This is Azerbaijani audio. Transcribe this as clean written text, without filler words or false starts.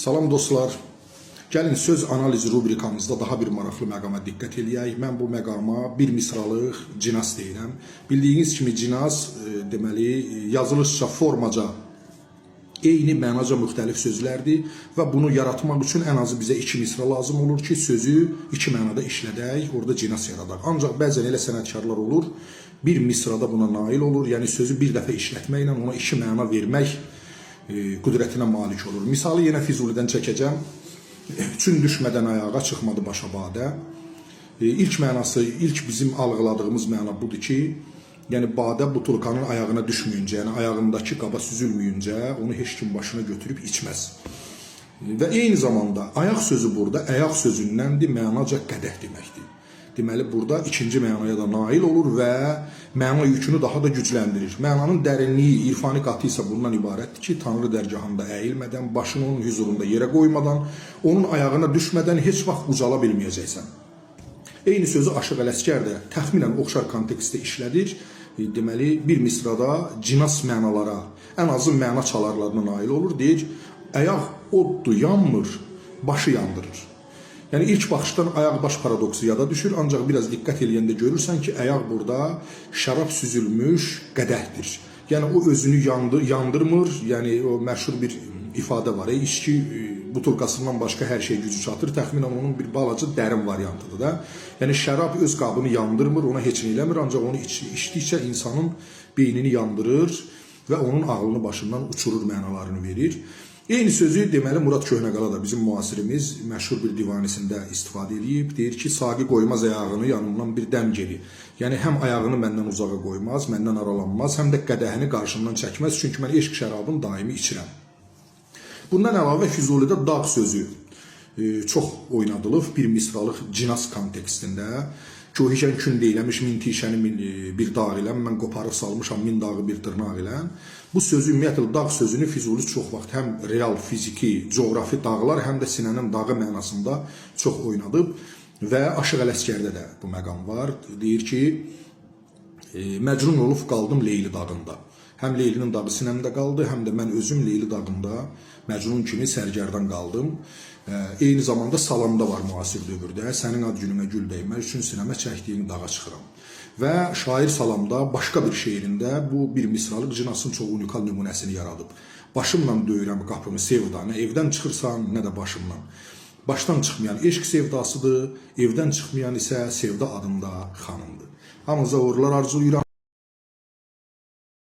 Salam dostlar. Gəlin söz analiz rubrikamızda daha bir maraqlı məqama diqqət eləyək. Mən bu məqama bir misralıq cinas deyirəm. Bildiyiniz kimi cinas deməli yazılışca, formaca eyni mənaca müxtəlif sözlərdir və bunu yaratmaq üçün ən azı bizə iki misra lazım olur ki, sözü iki mənada işlədək, orada cinas yaradaq. Ancaq bəzən elə sənətkarlar olur, bir misrada buna nail olur, yəni sözü bir dəfə işlətməklə ona iki məna vermək qüdrətinə malik olur. Misalı yenə Füzulidən çəkəcəm. Çün düşmədən ayağa çıxmadı başa badə. İlk mənası, ilk bizim algıladığımız məna budur ki, yəni badə butulkanın ayağına düşməyincə, yəni ayağındakı qaba süzülməyincə onu heç kim başına götürüb içməz. Və eyni zamanda ayaq sözü burada ayaq sözündəndir, mənaca qədəh deməkdir. Deməli, burada ikinci mənaya da nail olur və məna yükünü daha da gücləndirir. Mənanın dərinliyi, irfani qatı isə bundan ibarətdir ki, Tanrı dərgahında əyilmədən, başını onun huzurunda yerə qoymadan, onun ayağına düşmədən heç vaxt ucala bilməyəcəksən. Eyni sözü Aşıq Ələsgər də təxminən oxşar kontekstdə işlədir. Deməli, bir misrada cinas mənalara, ən azı məna çalarlarına nail olur. Deyir, ayaq oddur, yanmır, başı yandırır. Yəni ilk baxışdan ayaq-baş paradoksu yada düşür, ancaq biraz diqqət eləyəndə görürsən ki, ayaq burada şərab süzülmüş qədəhdir. Yəni o özünü yandırmır, yəni o məşhur bir ifadə var. İçki butulkasından başqa hər şey gücü çatır. Təxminən onun bir balaca dərin variantıdır da. Yəni şərab öz qabını yandırmır, ona heç nə eləmir, ancaq onu içdikcə insanın beynini yandırır və onun ağlını başından uçurur mənalarını verir. Eyni sözü deməli Murad Köhnəqala da bizim müasirimiz məşhur bir divanisində istifadə edib. Deyir ki, saqi qoymaz ayağını yanımdan bir dəm geri. Yəni həm ayağını məndən uzağa qoymaz, məndən aralanmaz, həm də qədəhini qarşımdan çəkməz. Çünki mən eşq şərabını daimi içirəm. Bundan əlavə Füzulidə dağ sözü çox oynadılıb bir misralıq cinas kontekstində. Köhişən kün deyləmiş min tişəni bir dağ ilə, mən qoparıb salmışam min dağı bir dırnaq ilə. Bu sözü ümumiyyətlə dağ sözünü Füzuli çox vaxt həm real, fiziki, coğrafi dağlar, həm də sinənin dağı mənasında çox oynadıb və Aşıq Ələsgərdə də bu məqam var. Deyir ki, məcnun olub qaldım Leyli dağında. Həm Leylinin dağı sinəmdə qaldı, həm də mən özüm Leyli dağında məcnun kimi sərgərdan qaldım. Eyni zamanda salamda var müasir dövrdə. Sənin ad gününə gül dəymək üçün sinəmə çəkdiyin dağa çıxıram. Və şair salamda başqa bir şeirində bu bir misralıq cinasın çox unikal nümunəsini yaradıb. Başımla döyürəm qapımı sevda, nə evdən çıxırsan, nə də başımdan. Başdan çıxmayan eşq sevdasıdır, evdən çıxmayan isə sevda adında xanımdır. Hamınıza uğurlar arzulayıram.